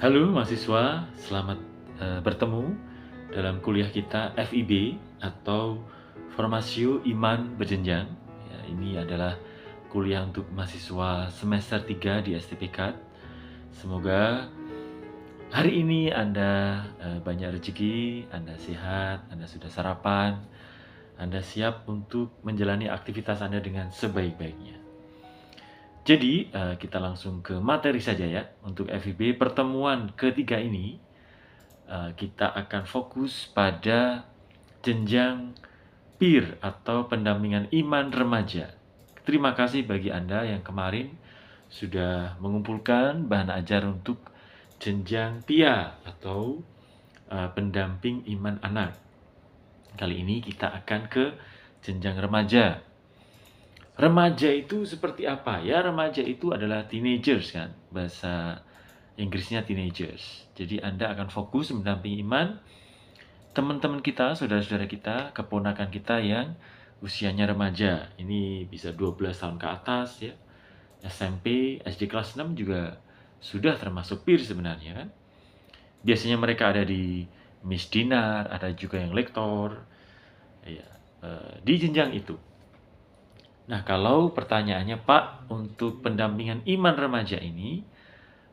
Halo mahasiswa, selamat bertemu dalam kuliah kita FIB atau Formasio Iman Berjenjang. Ya, ini adalah kuliah untuk mahasiswa semester 3 di STPK. Semoga hari ini Anda banyak rezeki, Anda sehat, Anda sudah sarapan, Anda siap untuk menjalani aktivitas Anda dengan sebaik-baiknya. Jadi, kita langsung ke materi saja ya. Untuk FIB pertemuan ketiga ini, kita akan fokus pada jenjang peer atau pendampingan iman remaja. Terima kasih bagi Anda yang kemarin sudah mengumpulkan bahan ajar untuk jenjang PIA atau pendamping iman anak. Kali ini kita akan ke jenjang remaja. Remaja itu seperti apa? Ya, remaja itu adalah teenagers kan. Bahasa Inggrisnya teenagers. Jadi Anda akan fokus mendampingi iman teman-teman kita, saudara-saudara kita, keponakan kita yang usianya remaja. Ini bisa 12 tahun ke atas ya. SMP, SD kelas 6 juga sudah termasuk peer sebenarnya kan. Biasanya mereka ada di Miss Dinar, ada juga yang lektor. Ya, di jenjang itu. Nah, kalau pertanyaannya, Pak, untuk pendampingan iman remaja ini,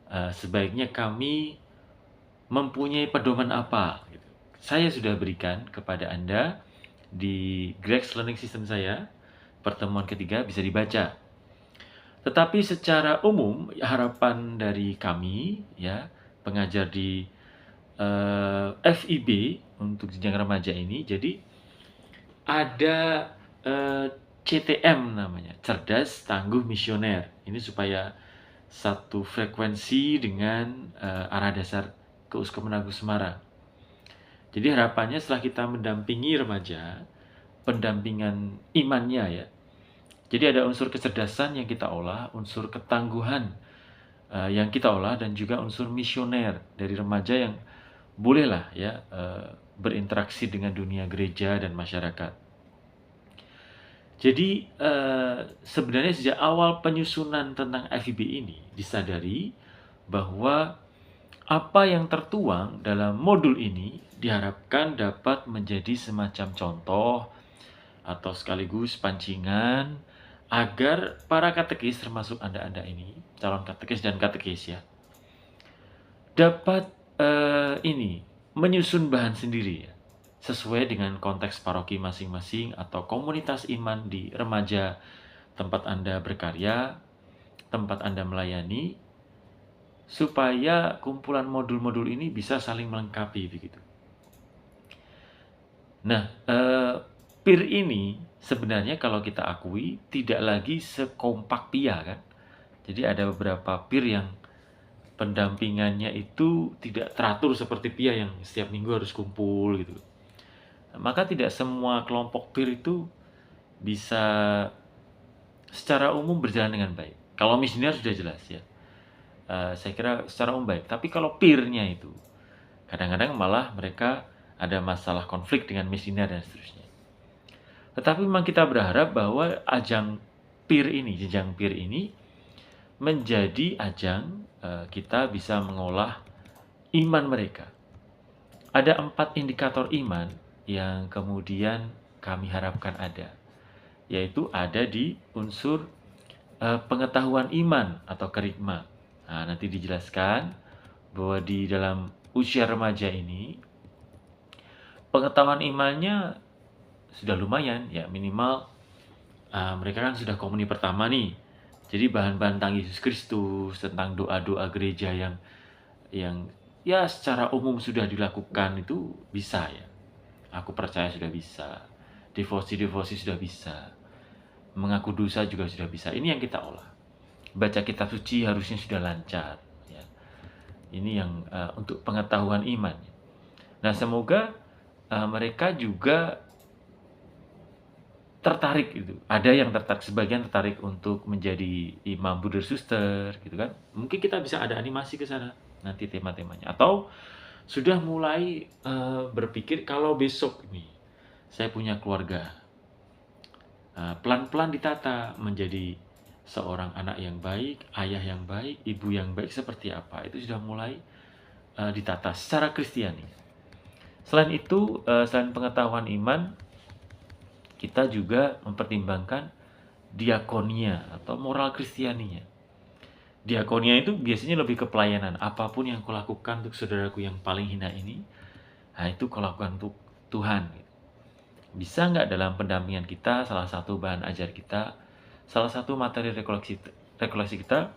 sebaiknya kami mempunyai pedoman apa? Gitu. Saya sudah berikan kepada Anda di Grex Learning System saya, pertemuan ketiga bisa dibaca. Tetapi secara umum, harapan dari kami, ya, pengajar di FIB untuk jenjang remaja ini, jadi ada CTM namanya, cerdas, tangguh, misioner. Ini supaya satu frekuensi dengan arah dasar Keuskupan Agung Semarang. Jadi harapannya setelah kita mendampingi remaja, pendampingan imannya ya. Jadi ada unsur kecerdasan yang kita olah, unsur ketangguhan yang kita olah, dan juga unsur misioner dari remaja yang bolehlah ya berinteraksi dengan dunia gereja dan masyarakat. Jadi sebenarnya sejak awal penyusunan tentang FIB ini disadari bahwa apa yang tertuang dalam modul ini diharapkan dapat menjadi semacam contoh atau sekaligus pancingan agar para katekis, termasuk Anda-Anda ini, calon katekis dan katekis ya, dapat menyusun bahan sendiri ya, sesuai dengan konteks paroki masing-masing atau komunitas iman di remaja tempat Anda berkarya, tempat Anda melayani, supaya kumpulan modul-modul ini bisa saling melengkapi begitu. Nah, peer ini sebenarnya kalau kita akui tidak lagi sekompak PIA kan. Jadi ada beberapa peer yang pendampingannya itu tidak teratur seperti PIA yang setiap minggu harus kumpul gitu. Maka tidak semua kelompok peer itu bisa secara umum berjalan dengan baik. Kalau misioner sudah jelas ya. Saya kira secara umum baik. Tapi kalau peer-nya itu kadang-kadang malah mereka ada masalah konflik dengan misioner dan seterusnya. Tetapi memang kita berharap bahwa ajang peer ini, jenjang peer ini menjadi ajang kita bisa mengolah iman mereka. Ada 4 indikator iman yang kemudian kami harapkan ada, yaitu ada di unsur pengetahuan iman atau kerigma. Nah, nanti dijelaskan bahwa di dalam usia remaja ini pengetahuan imannya sudah lumayan ya, minimal mereka kan sudah komuni pertama nih. Jadi bahan-bahan tentang Yesus Kristus, tentang doa-doa gereja yang ya secara umum sudah dilakukan itu bisa ya. Aku percaya sudah bisa. Devosi-devosi sudah bisa. Mengaku dosa juga sudah bisa. Ini yang kita olah. Baca kitab suci harusnya sudah lancar ya. Ini yang untuk pengetahuan iman. Nah, semoga mereka juga tertarik gitu. Ada yang tertarik, sebagian tertarik untuk menjadi imam Bruder Suster gitu kan. Mungkin kita bisa ada animasi ke sana nanti tema-temanya. Atau sudah mulai berpikir kalau besok nih saya punya keluarga, pelan-pelan ditata menjadi seorang anak yang baik, ayah yang baik, ibu yang baik seperti apa. Itu sudah mulai ditata secara Kristiani. Selain itu, selain pengetahuan iman, kita juga mempertimbangkan diakonia atau moral Kristianinya. Diakonia itu biasanya lebih ke pelayanan. Apapun yang kau lakukan untuk saudaraku yang paling hina ini, nah itu kau lakukan untuk Tuhan. Bisa nggak dalam pendampingan kita, salah satu bahan ajar kita, salah satu materi rekoleksi kita,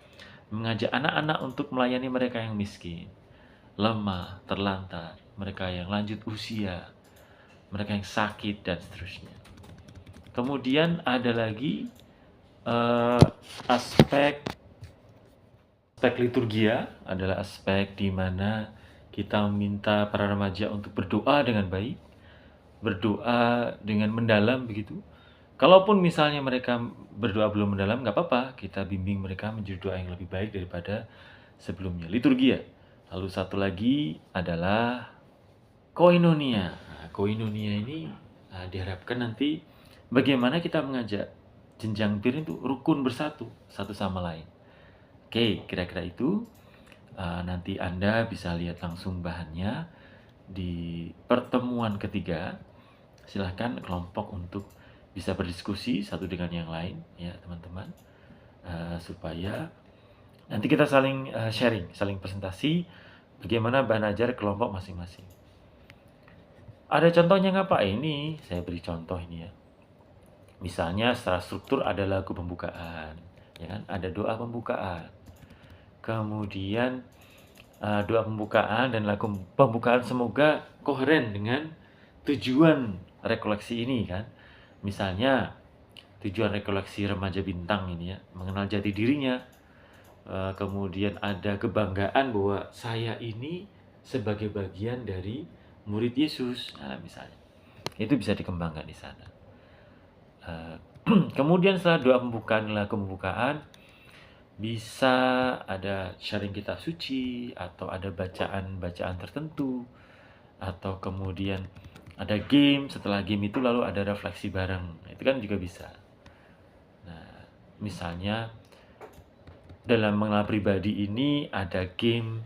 mengajak anak-anak untuk melayani mereka yang miskin, lemah, terlantar, mereka yang lanjut usia, mereka yang sakit, dan seterusnya. Kemudian ada lagi aspek liturgia, adalah aspek di mana kita meminta para remaja untuk berdoa dengan baik, berdoa dengan mendalam begitu. Kalaupun misalnya mereka berdoa belum mendalam, nggak apa-apa, kita bimbing mereka menjadi doa yang lebih baik daripada sebelumnya. Liturgia. Lalu satu lagi adalah koinonia. Nah, koinonia ini diharapkan nanti bagaimana kita mengajak jenjang PIR itu rukun bersatu satu sama lain. Oke, kira-kira itu. Nanti Anda bisa lihat langsung bahannya di pertemuan ketiga. Silahkan kelompok untuk bisa berdiskusi satu dengan yang lain, ya teman-teman, supaya nanti kita saling sharing, saling presentasi bagaimana bahan ajar kelompok masing-masing. Ada contohnya nggak Pak? Ini saya beri contoh ini ya. Misalnya secara struktur ada lagu pembukaan, ya kan? Ada doa pembukaan. Kemudian doa pembukaan dan lagu pembukaan semoga koheren dengan tujuan rekoleksi ini kan. Misalnya tujuan rekoleksi remaja bintang ini ya, mengenal jati dirinya. Kemudian ada kebanggaan bahwa saya ini sebagai bagian dari murid Yesus. Nah, misalnya. Itu bisa dikembangkan di sana. Kemudian setelah doa pembukaan, lagu pembukaan, bisa ada sharing kitab suci, atau ada bacaan-bacaan tertentu, atau kemudian ada game, setelah game itu lalu ada refleksi bareng. Itu kan juga bisa. Nah, misalnya dalam mengenal pribadi ini ada game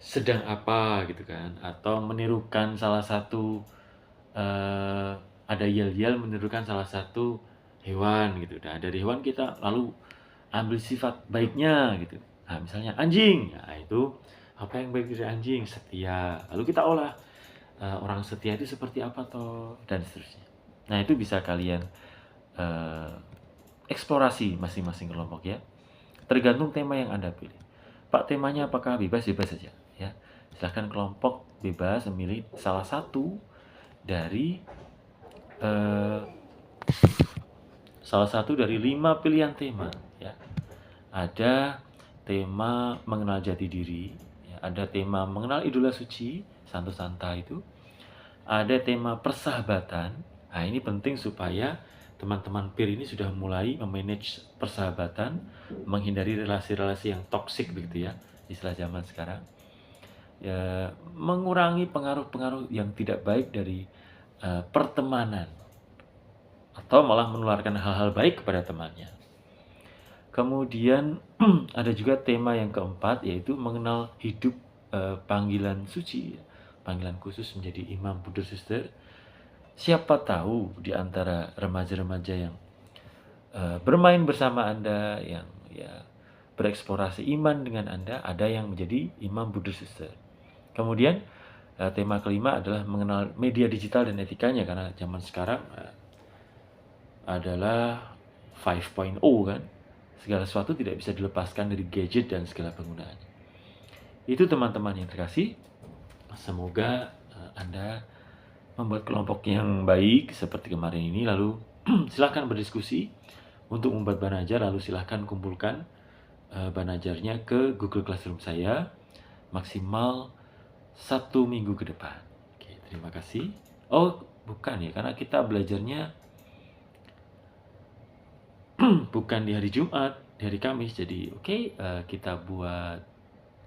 sedang apa gitu kan, atau menirukan salah satu ada yel-yel menirukan salah satu hewan gitu. Nah, dari hewan kita lalu ambil sifat baiknya gitu. Nah, misalnya anjing. Nah, itu apa yang baik dari anjing? Setia. Lalu kita olah orang setia itu seperti apa toh, dan seterusnya. Nah, itu bisa kalian eksplorasi masing-masing kelompok ya. Tergantung tema yang Anda pilih. Pak, temanya apakah bebas? Bebas saja ya. Silahkan kelompok bebas memilih salah satu dari 5 pilihan tema ya. Ada tema mengenal jati diri ya. Ada tema mengenal idola suci, Santo Santa itu. Ada tema persahabatan. Nah, ini penting supaya teman-teman PIR ini sudah mulai memanage persahabatan, menghindari relasi-relasi yang toksik begitu ya, istilah zaman sekarang. Ya, mengurangi pengaruh-pengaruh yang tidak baik dari pertemanan, atau malah menularkan hal-hal baik kepada temannya. Kemudian ada juga tema yang keempat, yaitu mengenal hidup panggilan suci, panggilan khusus menjadi imam Buddha Suster. Siapa tahu di antara remaja-remaja yang bermain bersama Anda, yang ya bereksplorasi iman dengan Anda, ada yang menjadi imam Buddha Suster. Kemudian tema kelima adalah mengenal media digital dan etikanya, karena zaman sekarang adalah 5.0 kan. Segala sesuatu tidak bisa dilepaskan dari gadget dan segala penggunaannya. Itu teman-teman yang terkasih. Semoga Anda membuat kelompok yang baik seperti kemarin ini. Lalu silahkan berdiskusi untuk membuat bahan ajar. Lalu silahkan kumpulkan bahan ajarnya ke Google Classroom saya. Maksimal 1 minggu ke depan. Oke, terima kasih. Oh, bukan ya, karena kita belajarnya bukan di hari Jumat, di hari Kamis. Jadi kita buat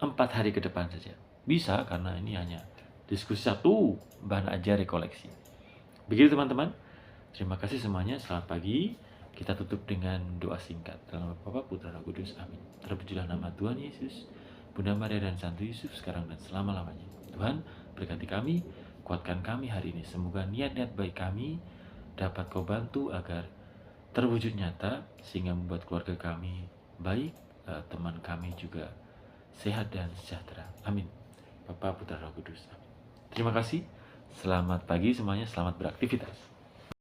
4 hari ke depan saja. Bisa, karena ini hanya diskusi satu bahan ajar rekoleksi. Begitu teman-teman. Terima kasih semuanya. Selamat pagi. Kita tutup dengan doa singkat. Dalam nama Bapa, Putra, dan Roh Kudus. Amin. Terpujilah nama Tuhan Yesus. Bunda Maria dan Santo Yusuf sekarang dan selama-lamanya. Tuhan berkati kami, kuatkan kami hari ini. Semoga niat-niat baik kami dapat Kau bantu agar terwujud nyata, sehingga membuat keluarga kami baik, teman kami juga sehat dan sejahtera. Amin. Bapa, Putra, Roh Kudus. Amin. Terima kasih. Selamat pagi semuanya, selamat beraktivitas.